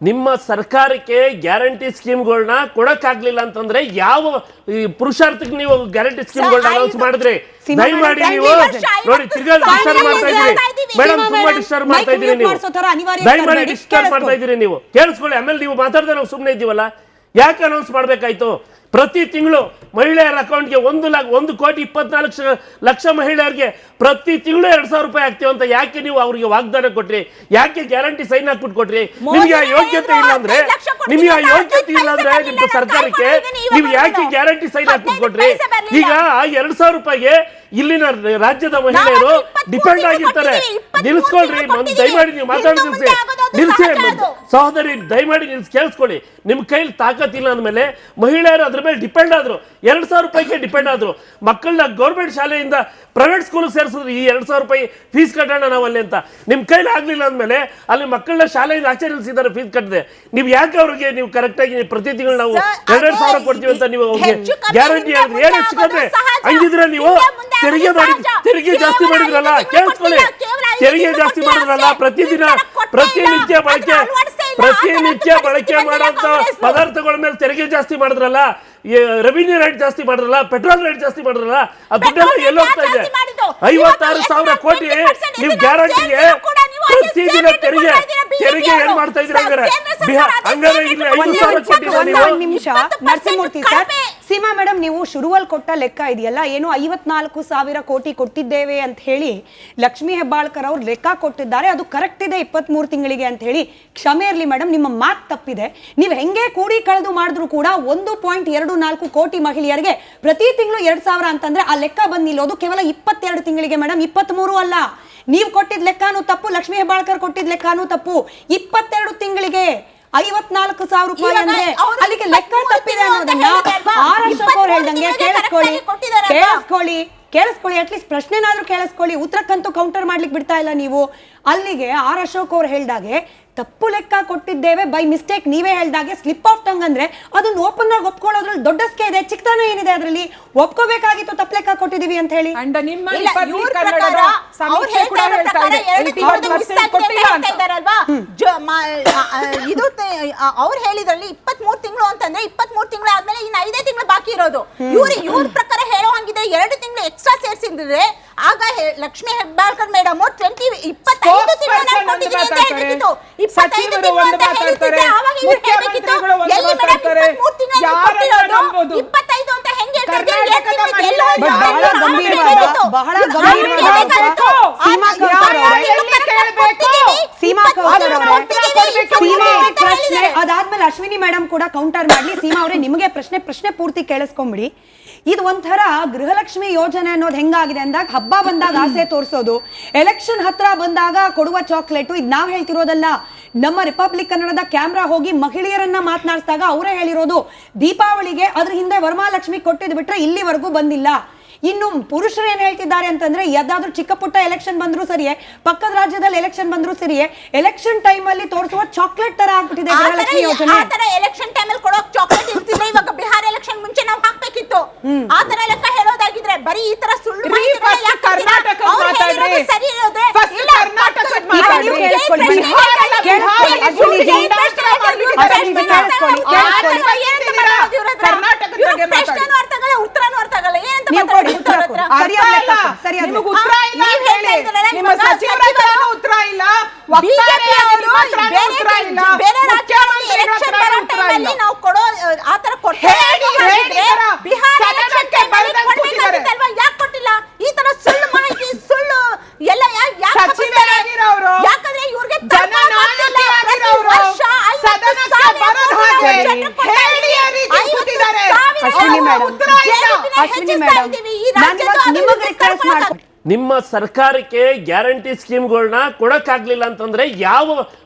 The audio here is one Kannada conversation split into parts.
ನಿಮ್ಮ ಸರ್ಕಾರಕ್ಕೆ ಗ್ಯಾರಂಟಿ ಸ್ಕೀಮ್ಗಳನ್ನ ಕೊಡಕ್ಕಾಗ್ಲಿಲ್ಲ ಅಂತಂದ್ರೆ ಯಾವ ಪುರುಷಾರ್ಥಕ್ಕೆ ನೀವು ಗ್ಯಾರಂಟಿ ಸ್ಕೀಮ್ಗಳನ್ನ ಅನೌನ್ಸ್ ಮಾಡಿದ್ರಿ? ದಯಮಾಡಿ ನೀವು ನೋಡಿ ತಿರ್ಗಾ ಡಿಸ್ಟರ್ಬ್ ಮಾಡ್ತಾ ಇದ್ದೀರಿ ಮೇಡಮ್, ತುಂಬಾ ಡಿಸ್ಟರ್ಬ್ ಮಾಡ್ತಾ ಇದ್ದೀರಿ ನೀವು, ದಯಮಾಡಿ ಡಿಸ್ಟರ್ಬ್ ಮಾಡ್ತಾ ಇದ್ದೀರಿ ನೀವು. ಕೇಳಿಸ್ಕೊಳ್ಳಿ, ಆಮೇಲೆ ನೀವು ಮಾತಾಡ್ದೆ ನಾವು ಸುಮ್ಮನೆ ಇದ್ದೀವಲ್ಲ, ಯಾಕೆ ಅನೌನ್ಸ್ ಮಾಡ್ಬೇಕಾಯ್ತು? ಪ್ರತಿ ತಿಂಗಳು ಮಹಿಳೆಯರ ಅಕೌಂಟ್ಗೆ 1,24,24,00,000 ಮಹಿಳೆಯರಿಗೆ ಪ್ರತಿ ತಿಂಗಳು 2,000 ರೂಪಾಯಿ ಆಗ್ತೀವಿ ಅಂತ ಯಾಕೆ ನೀವು ಅವರಿಗೆ ವಾಗ್ದಾನ ಕೊಟ್ರಿ? ಯಾಕೆ ಗ್ಯಾರಂಟಿ ಸೈನ್ ಹಾಕ್ಬಿಟ್ಟು ಕೊಟ್ರಿ? ನಿಮ್ಗೆ ಆ ಯೋಗ್ಯತೆ ಇಲ್ಲ ಅಂದ್ರೆ ನಿಮ್ಮ ಸರ್ಕಾರಕ್ಕೆ ನೀವು ಯಾಕೆ ಗ್ಯಾರಂಟಿ ಸೈನ್ ಹಾಕ್ಬಿಟ್ಟು ಕೊಟ್ರಿ? ಈಗ 2,000 ರೂಪಾಯಿಗೆ ಇಲ್ಲಿನ ರಾಜ್ಯದ ಮಹಿಳೆಯರು ಡಿಪೆಂಡ್ ಆಗಿರ್ತಾರೆ. ನಿಲ್ಸ್ಕೊಳ್ರಿ, ದಯಮಾಡಿ ನೀವು ಮಾತಾಡಿ ನಿಲ್ಸಿ ಸಹೋದರಿ, ದಯಮಾಡಿ ಕೇಳಿಸ್ಕೊಳ್ಳಿ. ನಿಮ್ ಕೈಲಿ ತಾಕತ್ತಿಲ್ಲ ಅಂದ್ಮೇಲೆ ಮಹಿಳೆಯರು ಅದ್ರ ಮೇಲೆ ಡಿಪೆಂಡ್ ಆದ್ರು, 2,000 ರೂಪಾಯಿಗೆ ಡಿಪೆಂಡ್ ಆದ್ರು. ಮಕ್ಕಳನ್ನ ಗೌರ್ಮೆಂಟ್ ಶಾಲೆಯಿಂದ ಪ್ರೈವೇಟ್ ಸ್ಕೂಲ್ ಸೇರಿಸಿದ್ರು, ಈ 2,000 ರೂಪಾಯಿ ಫೀಸ್ ಕಟ್ಟೋಣ ನಾವಲ್ಲಿ ಅಂತ. ನಿಮ್ ಕೈಲಿ ಆಗ್ಲಿಲ್ಲ ಅಂದ್ಮೇಲೆ ಅಲ್ಲಿ ಮಕ್ಕಳನ್ನ ಶಾಲೆಯಿಂದ ಆಚೆ ನಿಲ್ಸಿದ್ದಾರೆ ಫೀಸ್ ಕಟ್ಟದೆ. ನೀವು ಯಾಕೆ ಅವ್ರಿಗೆ ನೀವು ಕರೆಕ್ಟ್ ಆಗಿ ಪ್ರತಿ ತಿಂಗಳು ನಾವು 2,000 ಕೊಡ್ತೀವಿ ಅಂತ ನೀವು ಗ್ಯಾರಂಟಿ ಹೇಳಿದ್ರಿ? ಏನ್ ಹೆಚ್ಚು ಕಮ್ಮಿ ಹಂಗಿದ್ರೆ ನೀವು ತೆರಿಗೆ ಜಾಸ್ತಿ ಮಾಡಿದ್ರಲ್ಲ, ಕೇಳಿಸ್ಕೊಳ್ಳಿ, ತೆರಿಗೆ ಜಾಸ್ತಿ ಮಾಡಿದ್ರಲ್ಲ, ಪ್ರತಿನಿತ್ಯ ಬಳಕೆ ಮಾಡೋಂಥ ಪದಾರ್ಥಗಳ ಮೇಲೆ ತೆರಿಗೆ ಜಾಸ್ತಿ ಮಾಡಿದ್ರಲ್ಲ, ರೆವಿನ್ಯೂ ರೇಟ್ ಜಾಸ್ತಿ ಮಾಡಿದ್ರಲ್ಲ, ಪೆಟ್ರೋಲ್ ರೇಟ್ ಜಾಸ್ತಿ ಮಾಡಿದ್ರಲ್ಲ, ಆ ದುಡ್ಡೆಲ್ಲ ಎಲ್ಲಿ ಹೋಗ್ತಾ ಇದೆ? 56,000 ಕೋಟಿ ನೀವು ಗ್ಯಾರಂಟಿಗೆ ಪ್ರತಿದಿನ ತೆರಿಗೆ ಏನ್ ಮಾಡ್ತಾ ಇದ್ದೀರಾ? ಹಂಗಾರೆ ಇಲ್ಲಿ 5,000 ಕೋಟಿ. ಒಂದ್ ನಿಮಿಷ ನರಸಿಂಹಮೂರ್ತಿ ಸರ್, ಸೀಮಾ ಮೇಡಮ್, ನೀವು ಶುರುವಲ್ಲಿ ಕೊಟ್ಟ ಲೆಕ್ಕ ಇದೆಯಲ್ಲ, ಏನು 54,000 ಕೋಟಿ ಕೊಟ್ಟಿದ್ದೇವೆ ಅಂತ ಹೇಳಿ ಲಕ್ಷ್ಮೀ ಹೆಬ್ಬಾಳ್ಕರ್ ಅವ್ರು ಲೆಕ್ಕ ಕೊಟ್ಟಿದ್ದಾರೆ, ಅದು ಕರೆಕ್ಟ್ ಇದೆ 23 ತಿಂಗಳಿಗೆ ಅಂತ ಹೇಳಿ. ಕ್ಷಮೆ ಇರಲಿ ಮೇಡಮ್, ನಿಮ್ಮ ಮಾತು ತಪ್ಪಿದೆ. ನೀವು ಹೆಂಗೆ ಕೂಡಿ ಕಳೆದು ಮಾಡಿದ್ರು ಕೂಡ 1.24 ಕೋಟಿ ಮಹಿಳೆಯರಿಗೆ ಪ್ರತಿ ತಿಂಗಳು 2,000 ಅಂತಂದ್ರೆ ಆ ಲೆಕ್ಕ ಬಂದು ನಿಲ್ಲೋದು ಕೇವಲ 22 ತಿಂಗಳಿಗೆ ಮೇಡಮ್, 23 ಅಲ್ಲ. ನೀವು ಕೊಟ್ಟಿದ್ ಲೆಕ್ಕನೂ ತಪ್ಪು, ಲಕ್ಷ್ಮೀ ಹೆಬ್ಬಾಳ್ಕರ್ ಕೊಟ್ಟಿದ್ ಲೆಕ್ಕನೂ ತಪ್ಪು. 22 ತಿಂಗಳಿಗೆ 54,000 ರೂಪಾಯಿ ಅಂದ್ರೆ ಅಲ್ಲಿಗೆ ಲೆಕ್ಕ ತಪ್ಪಿದೆ ಅನ್ನೋದನ್ನ ಆರಕ್ಷಕ ಅವ್ರು ಹೇಳ್ದಂಗೆ ಕೇಳಿಸ್ಕೊಳ್ಳಿ, ಅಟ್ಲೀಸ್ಟ್ ಪ್ರಶ್ನೆನಾದ್ರೂ ಕೇಳಿಸ್ಕೊಳ್ಳಿ. ಉತ್ತರಕ್ಕಂತೂ ಕೌಂಟರ್ ಮಾಡ್ಲಿಕ್ಕೆ ಬಿಡ್ತಾ ಇಲ್ಲ ನೀವು. ಅಲ್ಲಿಗೆ ಆರ್ ಅಶೋಕ್ ಅವ್ರು ಹೇಳ್ದಾಗೆ ತಪ್ಪು ಲೆಕ್ಕ ಕೊಟ್ಟಿದ್ದೇವೆ ಬೈ ಮಿಸ್ಟೇಕ್, ನೀವೇ ಹೇಳ್ದಾಗೆ ಸ್ಲಿಪ್ ಆಫ್ ಟಂಗ್ ಅಂದ್ರೆ ಅದನ್ನ ಓಪನ್ ಆಗಿ ಒಪ್ಕೊಳ್ಳೋದ್ರಲ್ಲಿ ದೊಡ್ಡ ಸ್ಕೆ ಇದೆ, ಚಿಕ್ಕತನ ಏನಿದೆ ಅದರಲ್ಲಿ? ಒಪ್ಕೋಬೇಕಾಗಿತ್ತು ತಪ್ಪು ಲೆಕ್ಕ ಕೊಟ್ಟಿದೀವಿ ಅಂತ ಹೇಳಿ. ಅವ್ರು ಹೇಳಿದ್ರಲ್ಲಿ 23 ತಿಂಗಳು ಅಂತಂದ್ರೆ 23 ತಿಂಗಳು ಆದ್ಮೇಲೆ ಇನ್ನು 5 ತಿಂಗಳು ಬಾಕಿ ಇರೋದು. ಇವ್ರ ಪ್ರಕಾರ ಹೇಳೋ ಹಂಗಿದ್ರೆ 2 ತಿಂಗಳು ಎಕ್ಸ್ಟ್ರಾ ಸೇರಿಸಿದ್ರೆ ಆಗ ಲಕ್ಷ್ಮೀ ಹೆಬ್ಬಾಳ್ಕರ್ ಮೇಡಮ್ 25 ತಿಂಗಳು ಕೊಟ್ಟಿದ್ದೀನಿ ಅಂತ ಹೇಳ್ಬೇಕಿತ್ತು. 25 ತಿಂಗಳು ಅಂತ ಹೇಳ್ತಿದ್ರೆ ಆವಾಗ ಇವ್ರು ಹೇಳ್ಬೇಕಿತ್ತು ಎಲ್ಲಿ ಮೇಡಮ್ 23 ತಿಂಗಳು ಕೊಟ್ಟಿರೋದು 25 ಅಂತ ಹೆಂಗೆ ಹೇಳ್ತಾರೆ? ಬಹಳ ಅದಾದ್ಮೇಲೆ ಅಶ್ವಿನಿ ಮೇಡಮ್ ಕೂಡ ಕೌಂಟರ್ ಮಾಡ್ಲಿ. ಸೀಮಾ ಅವರೇ, ನಿಮಗೆ ಪ್ರಶ್ನೆ ಪೂರ್ತಿ ಕೇಳಿಸ್ಕೊಂಬಿಡಿ. ಇದು ಒಂಥರ ಗೃಹಲಕ್ಷ್ಮಿ ಯೋಜನೆ ಅನ್ನೋದು ಹೆಂಗಾಗಿದೆ ಅಂದಾಗ, ಹಬ್ಬ ಬಂದಾಗ ಆಸೆ ತೋರಿಸೋದು, ಎಲೆಕ್ಷನ್ ಹತ್ರ ಬಂದಾಗ ಕೊಡುವ ಚಾಕ್ಲೇಟು. ಇದು ನಾವ್ ಹೇಳ್ತಿರೋದಲ್ಲ, ನಮ್ಮ ರಿಪಬ್ಲಿಕ್ ಕನ್ನಡದ ಕ್ಯಾಮ್ರಾ ಹೋಗಿ ಮಹಿಳೆಯರನ್ನ ಮಾತನಾಡಿಸಿದಾಗ ಅವರೇ ಹೇಳಿರೋದು. ದೀಪಾವಳಿಗೆ ಅದ್ರ ಹಿಂದೆ ವರಮಹಾಲಕ್ಷ್ಮಿ ಕೊಟ್ಟಿದ್ ಬಿಟ್ರೆ ಇಲ್ಲಿವರೆಗೂ ಬಂದಿಲ್ಲ. ಇನ್ನು ಪುರುಷರು ಏನ್ ಹೇಳ್ತಿದ್ದಾರೆ ಅಂತಂದ್ರೆ, ಯಾವ್ದಾದ್ರು ಚಿಕ್ಕ ಪುಟ್ಟ ಎಲೆಕ್ಷನ್ ಬಂದ್ರು ಸರಿಯೇ, ಪಕ್ಕದ ರಾಜ್ಯದಲ್ಲಿ ಎಲೆಕ್ಷನ್ ಬಂದ್ರು ಸರಿಯೇ, ಎಲೆಕ್ಷನ್ ಟೈಮ್ ಅಲ್ಲಿ ತೋರಿಸುವ ಚಾಕ್ಲೇಟ್ ತರ ಆಗ್ಬಿಟ್ಟಿದೆ ಗೃಹಲಕ್ಷ್ಮಿ ಯೋಜನೆ. ಎಲೆಕ್ಷನ್ ಟೈಮ್ ಅಲ್ಲಿ ಕೊಡೋ ಚಾಕ್ಲೇಟ್ ಇರ್ತಿದ್ರೆ ಇವಾಗ ಬಿಹಾರ ಎಲೆಕ್ಷನ್ ಮುಂಚೆ ನಾವು ಹಾಕ್ಬೇಕಿತ್ತು. ಆ ತರ ಲೆಕ್ಕ ಹೇಳೋದಾಗಿದ್ರೆ ಬರೀ ಈ ತರ ಸುಳ್ಳು ನಿಮ್ಮ ಸರ್ಕಾರಕ್ಕೆ ಗ್ಯಾರಂಟಿ ಸ್ಕೀಮ್ಗಳನ್ನ ಕೊಡಕ್ಕಾಗ್ಲಿಲ್ಲ ಅಂತಂದ್ರೆ ಯಾವ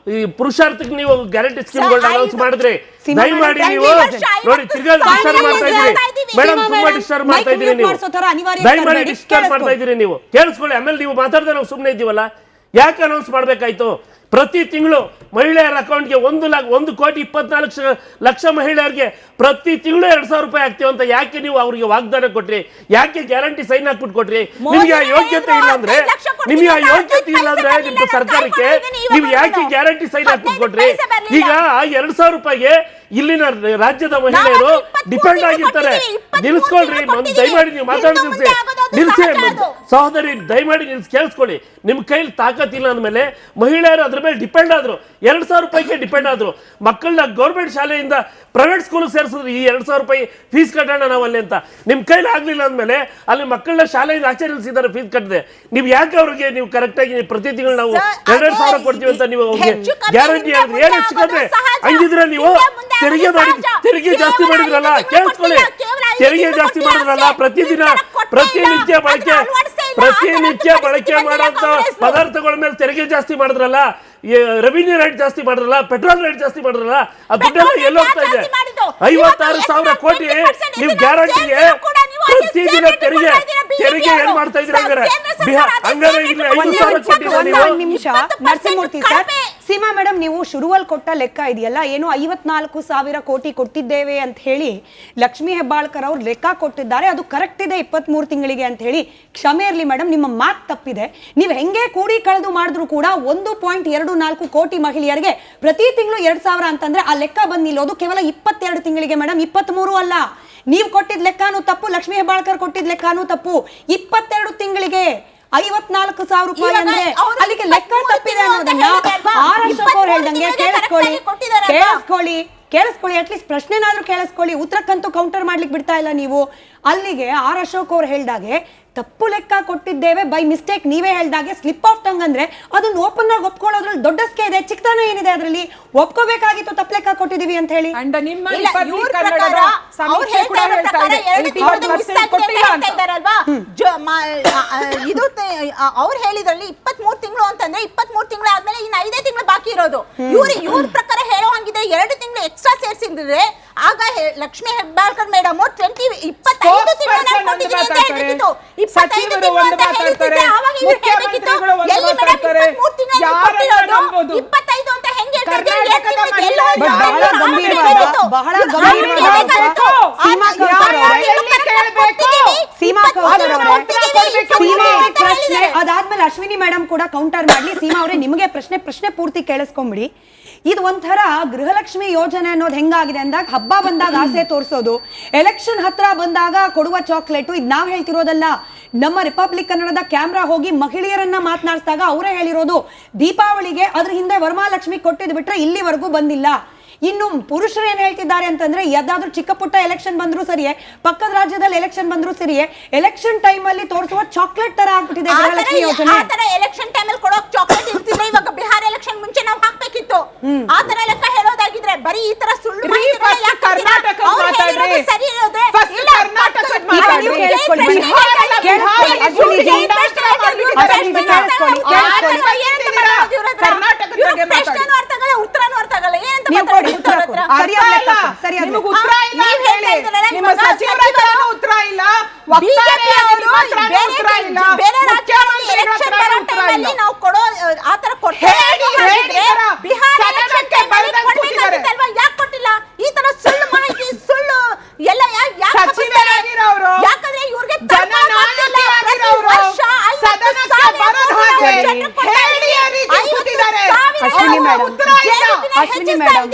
ಪುರುಷಾರ್ಥಕ್ಕೆ ನೀವು ಗ್ಯಾರಂಟಿ ಸ್ಕೀಮ್ಗಳನ್ನ ಅನೌನ್ಸ್ ಮಾಡಿದ್ರಿ? ದಯಮಾಡಿ ನೀವು ನೋಡಿ ತಿರ್ಗಾ ಡಿಸ್ಟರ್ಬ್ ಮಾಡ್ತಾ ಇದ್ದೀರಿ ಮೇಡಮ್, ತುಂಬಾ ಡಿಸ್ಟರ್ಬ್ ಮಾಡ್ತಾ ಇದ್ದೀರಿ ನೀವು, ದಯಮಾಡಿ ಡಿಸ್ಟರ್ಬ್ ಮಾಡ್ತಾ ಇದ್ದೀರಿ ನೀವು. ಕೇಳಿಸ್ಕೊಳ್ಳಿ, ಆಮೇಲೆ ನೀವು ಮಾತಾಡ್ದೆ ನಾವು ಸುಮ್ಮನೆ ಇದ್ದೀವಲ್ಲ, ಯಾಕೆ ಅನೌನ್ಸ್ ಮಾಡ್ಬೇಕಾಯ್ತು? ಪ್ರತಿ ತಿಂಗಳು ಮಹಿಳೆಯರ ಅಕೌಂಟ್ಗೆ 1,24,24,00,000 ಮಹಿಳೆಯರಿಗೆ ಪ್ರತಿ ತಿಂಗಳು 2,000 ರೂಪಾಯಿ ಆಗ್ತೀವಿ ಅಂತ ಯಾಕೆ ನೀವು ಅವರಿಗೆ ವಾಗ್ದಾನ ಕೊಟ್ರಿ? ಯಾಕೆ ಗ್ಯಾರಂಟಿ ಸೈನ್ ಹಾಕ್ಬಿಟ್ಟು ಕೊಟ್ರಿ? ನಿಮ್ಗೆ ಆ ಯೋಗ್ಯತೆ ಇಲ್ಲ ಅಂದ್ರೆ ನಿಮ್ಮ ಸರ್ಕಾರಕ್ಕೆ ನೀವು ಯಾಕೆ ಗ್ಯಾರಂಟಿ ಸೈನ್ ಹಾಕ್ಬಿಟ್ಟು ಕೊಟ್ರಿ? ಈಗ ಆ 2,000 ರೂಪಾಯಿಗೆ ಇಲ್ಲಿನ ರಾಜ್ಯದ ಮಹಿಳೆಯರು ಡಿಪೆಂಡ್ ಆಗಿರ್ತಾರೆ. ನಿಲ್ಸ್ಕೊಳ್ರಿ, ದಯಮಾಡಿ ನೀವು ಮಾತಾಡಿ ನಿಲ್ಸಿ ಸಹೋದರಿ, ದಯಮಾಡಿ ಕೇಳಿಸ್ಕೊಳ್ಳಿ. ನಿಮ್ ಕೈಲಿ ತಾಕತ್ ಇಲ್ಲ ಅಂದ್ಮೇಲೆ ಮಹಿಳೆಯರು ಅದ್ರ ಮೇಲೆ ಡಿಪೆಂಡ್ ಆದ್ರು, 2,000 ರೂಪಾಯಿಗೆ ಡಿಪೆಂಡ್ ಆದ್ರು. ಮಕ್ಕಳನ್ನ ಗೌರ್ಮೆಂಟ್ ಶಾಲೆಯಿಂದ ಪ್ರೈವೇಟ್ ಸ್ಕೂಲ್ಗೆ ಸೇರಿಸಿದ್ರು, ಈ 2,000 ರೂಪಾಯಿ ಫೀಸ್ ಕಟ್ಟೋಣ ನಾವು ಅಲ್ಲಿ ಅಂತ. ನಿಮ್ ಕೈಲಿ ಆಗ್ಲಿಲ್ಲ ಅಂದ್ಮೇಲೆ ಅಲ್ಲಿ ಮಕ್ಕಳನ್ನ ಶಾಲೆಯಿಂದ ಆಚೆ ನಿಲ್ಸಿದ್ದಾರೆ ಫೀಸ್ ಕಟ್ಟದೆ. ನೀವು ಯಾಕೆ ಅವ್ರಿಗೆ ನೀವು ಕರೆಕ್ಟ್ ಆಗಿ ಪ್ರತಿ ತಿಂಗಳು ನಾವು 2,000 ಕೊಡ್ತೀವಿ ಅಂತ ನೀವು ಅವ್ರಿಗೆ ಗ್ಯಾರಂಟಿ ಹೇಳಿದ್ರೆ ಏನ್ ಹೆಚ್ಚು ಕಮ್ಮಿ ಹಂಗಿದ್ರೆ ನೀವು ತೆರಿಗೆ ಜಾಸ್ತಿ ಮಾಡಿದ್ರಲ್ಲ, ಕೇಳಿಸ್ಕೊಳ್ಳಿ, ತೆರಿಗೆ ಜಾಸ್ತಿ ಮಾಡಿದ್ರಲ್ಲ, ಪ್ರತಿನಿತ್ಯ ಬಳಕೆ ಮಾಡುವಂತ ಪದಾರ್ಥಗಳ ಮೇಲೆ ತೆರಿಗೆ ಜಾಸ್ತಿ ಮಾಡಿದ್ರಲ್ಲ, ರೆವಿನ್ಯೂ ರೇಟ್ ಜಾಸ್ತಿ ಮಾಡಿದ್ರಲ್ಲ, ಪೆಟ್ರೋಲ್ ರೇಟ್ ಜಾಸ್ತಿ ಮಾಡಿದ್ರಲ್ಲ, ಆ ದುಡ್ಡೆಲ್ಲ ಎಲ್ಲಿ ಹೋಗ್ತಾ ಇದೆ? 56,000 ಕೋಟಿ ನೀವು ಗ್ಯಾರಂಟಿಗೆ ಪ್ರತಿದಿನ ತೆರಿಗೆ ಏನ್ ಮಾಡ್ತಾ ಇದ್ದೀರಾ? ಹಂಗಾರೆ ಇಲ್ಲಿ 5,000 ಕೊಟ್ಟಿದ್ದೀರಾ ನೀವು? ಒಂದ್ ನಿಮಿಷ ನರಸಿಂಹಮೂರ್ತಿ ಸರ್, ಸೀಮಾ ಮೇಡಮ್, ನೀವು ಶುರುವಲ್ಲಿ ಕೊಟ್ಟ ಲೆಕ್ಕ ಇದೆಯಲ್ಲ, ಏನು 54,000 ಕೋಟಿ ಕೊಟ್ಟಿದ್ದೇವೆ ಅಂತ ಹೇಳಿ ಲಕ್ಷ್ಮೀ ಹೆಬ್ಬಾಳ್ಕರ್ ಅವ್ರು ಲೆಕ್ಕ ಕೊಟ್ಟಿದ್ದಾರೆ, ಅದು ಕರೆಕ್ಟ್ ಇದೆ 23 ತಿಂಗಳಿಗೆ ಅಂತ ಹೇಳಿ. ಕ್ಷಮೆ ಇರಲಿ ಮೇಡಮ್, ನಿಮ್ಮ ಮಾತು ತಪ್ಪಿದೆ. ನೀವು ಹೆಂಗೆ ಕೂಡಿ ಕಳೆದು ಮಾಡಿದ್ರು ಕೂಡ 1.24 ಕೋಟಿ ಮಹಿಳೆಯರಿಗೆ ಪ್ರತಿ ತಿಂಗಳು 2,000 ಅಂತಂದ್ರೆ ಆ ಲೆಕ್ಕ ಬಂದು ನಿಲ್ಲೋದು ಕೇವಲ 22 ತಿಂಗಳಿಗೆ ಮೇಡಮ್, 23 ಅಲ್ಲ. ನೀವು ಕೊಟ್ಟಿದ್ ಲೆಕ್ಕಾನು ತಪ್ಪು, ಲಕ್ಷ್ಮೀ ಹೆಬ್ಬಾಳ್ಕರ್ ಕೊಟ್ಟಿದ್ ಲೆಕ್ಕಾನು ತಪ್ಪು. 22 ತಿಂಗಳಿಗೆ 54,000 ರೂಪಾಯಿ ಅಂದ್ರೆ ಅಲ್ಲಿಗೆ ಲೆಕ್ಕ ತಪ್ಪಿದೆ ಅನ್ನೋದನ್ನ ಆರ್ ಅಶೋಕ್ ಅವ್ರು ಹೇಳ್ದಂಗೆ ಕೇಳಿಸ್ಕೊಳ್ಳಿ, ಅಟ್ಲೀಸ್ಟ್ ಪ್ರಶ್ನೆನಾದ್ರೂ ಕೇಳಿಸ್ಕೊಳ್ಳಿ. ಉತ್ತರಕ್ಕಂತೂ ಕೌಂಟರ್ ಮಾಡ್ಲಿಕ್ಕೆ ಬಿಡ್ತಾ ಇಲ್ಲ ನೀವು. ಅಲ್ಲಿಗೆ ಆರ್ ಅಶೋಕ್ ಅವ್ರು ಹೇಳ್ದಾಗೆ ತಪ್ಪು ಲೆಕ್ಕ ಕೊಟ್ಟಿದ್ದೇವೆ ಬೈ ಮಿಸ್ಟೇಕ್, ನೀವೇ ಹೇಳ್ದಾಗೆ ಸ್ಲಿಪ್ ಆಫ್ ಟಂಗ್ ಅಂದ್ರೆ ಅದನ್ನ ಓಪನ್ ಆಗಿ ಒಪ್ಕೊಳ್ಳೋದ್ರಲ್ಲಿ ದೊಡ್ಡ ಸ್ಕೆ ಇದೆ, ಚಿಕ್ಕತನ ಏನಿದೆ ಅದರಲ್ಲಿ? ಒಪ್ಕೋಬೇಕಾಗಿತ್ತು ತಪ್ಪು ಲೆಕ್ಕ ಕೊಟ್ಟಿದೀವಿ ಅಂತ ಹೇಳಿ. ಅವ್ರು ಹೇಳಿದ್ರಲ್ಲಿ 23 ತಿಂಗಳು ಅಂತಂದ್ರೆ 23 ತಿಂಗಳು ಆದ್ಮೇಲೆ ಇನ್ನು 5 ತಿಂಗಳು ಬಾಕಿ ಇರೋದು. ಇವ್ರ ಪ್ರಕಾರ ಹೇಳೋ ಹಂಗಿದ್ರೆ 2 ತಿಂಗಳು ಎಕ್ಸ್ಟ್ರಾ ಸೇರ್ಸಿದ್ರೆ ಆಗ ಲಕ್ಷ್ಮೀ ಹೆಬ್ಬಾಳ್ಕರ್ ಮೇಡಮ್ 25 ತಿಂಗಳು ಕೊಟ್ಟಿದ್ದೀನಿ ಅಂತ ಹೇಳ್ಬೇಕಿತ್ತು. 25 ತಿಂಗಳು ಅಂತ ಹೇಳ್ತಿದ್ರೆ ಆವಾಗ ಇವ್ರು ಹೇಳ್ಬೇಕಿತ್ತು ಎಲ್ಲಿ ಮೇಡಮ್ 23 ತಿಂಗಳು ಕೊಟ್ಟಿರೋದು 25 ಅಂತ ಹೆಂಗೆ ಹೇಳ್ತಾರೆ? ಬಹಳ ಗಂಭೀರವಾದ ಸೀಮಾ ಪ್ರಶ್ನೆ ಅದಾದ್ಮೇಲೆ ಅಶ್ವಿನಿ ಮೇಡಮ್ ಕೂಡ ಕೌಂಟರ್ ಮಾಡ್ಲಿ. ಸೀಮಾ ಅವರೇ, ನಿಮಗೆ ಪ್ರಶ್ನೆ ಪೂರ್ತಿ ಕೇಳಿಸ್ಕೊಂಬಿಡಿ. ಇದು ಒಂಥರ ಗೃಹಲಕ್ಷ್ಮಿ ಯೋಜನೆ ಅನ್ನೋದು ಹೆಂಗಾಗಿದೆ ಅಂದಾಗ, ಹಬ್ಬ ಬಂದಾಗ ಆಸೆ ತೋರಿಸೋದು, ಎಲೆಕ್ಷನ್ ಹತ್ರ ಬಂದಾಗ ಕೊಡುವ ಚಾಕ್ಲೇಟು, ಇದು ನಾವ್ ಹೇಳ್ತಿರೋದಲ್ಲ. ನಮ್ಮ ರಿಪಬ್ಲಿಕ್ ಕನ್ನಡದ ಕ್ಯಾಮ್ರಾ ಹೋಗಿ ಮಹಿಳೆಯರನ್ನ ಮಾತನಾಡಿಸಿದಾಗ ಅವರೇ ಹೇಳಿರೋದು, ದೀಪಾವಳಿಗೆ ಅದ್ರ ಹಿಂದೆ ವರಮಹಾಲಕ್ಷ್ಮಿ ಕೊಟ್ಟಿದ್ ಬಿಟ್ರೆ ಇಲ್ಲಿವರೆಗೂ ಬಂದಿಲ್ಲ. ಇನ್ನು ಪುರುಷರು ಏನ್ ಹೇಳ್ತಿದ್ದಾರೆ ಅಂತಂದ್ರೆ, ಯಾವ್ದಾದ್ರು ಚಿಕ್ಕ ಪುಟ್ಟ ಎಲೆಕ್ಷನ್ ಬಂದ್ರು ಸರಿಯೇ, ಪಕ್ಕದ ರಾಜ್ಯದಲ್ಲಿ ಎಲೆಕ್ಷನ್ ಬಂದ್ರು ಸರಿಯೇ, ಎಲೆಕ್ಷನ್ ಟೈಮ್ ಅಲ್ಲಿ ತೋರಿಸುವ ಚಾಕ್ಲೇಟ್ ತರ ಆಗ್ಬಿಟ್ಟಿದೆ ಗೃಹಲಕ್ಷ್ಮಿ ಯೋಜನೆ. ಆತರ ಎಲೆಕ್ಷನ್ ಟೈಮ್ ಅಲ್ಲಿ ಕೊಡೋ ಚಾಕ್ಲೇಟ್ ಇರ್ತಿಲ್ಲ. ಇವಾಗ ಬಿಹಾರ ಎಲೆಕ್ಷನ್ ಮುಂಚೆ ನಾವು ಹಾಕ್ಬೇಕಿತ್ತು. ಆತರ ಲೆಕ್ಕ ಹೇಳೋದಾಗಿದ್ರೆ ಬರೀ ಈ ತರ ಸುಳ್ಳು ನಾವು ಕೊಡೋ ಆತರ ಯಾಕೆ ಕೊಟ್ಟಿಲ್ಲ? ಈ ತರ ಸುಳ್ಳು ಮಾಹಿತಿ, ಸುಳ್ಳು ಎಲ್ಲ ಯಾಕಂದ್ರೆ ಇವ್ರಿಗೆ ಅಶ್ವಿನಿ ಮೇಡಮ್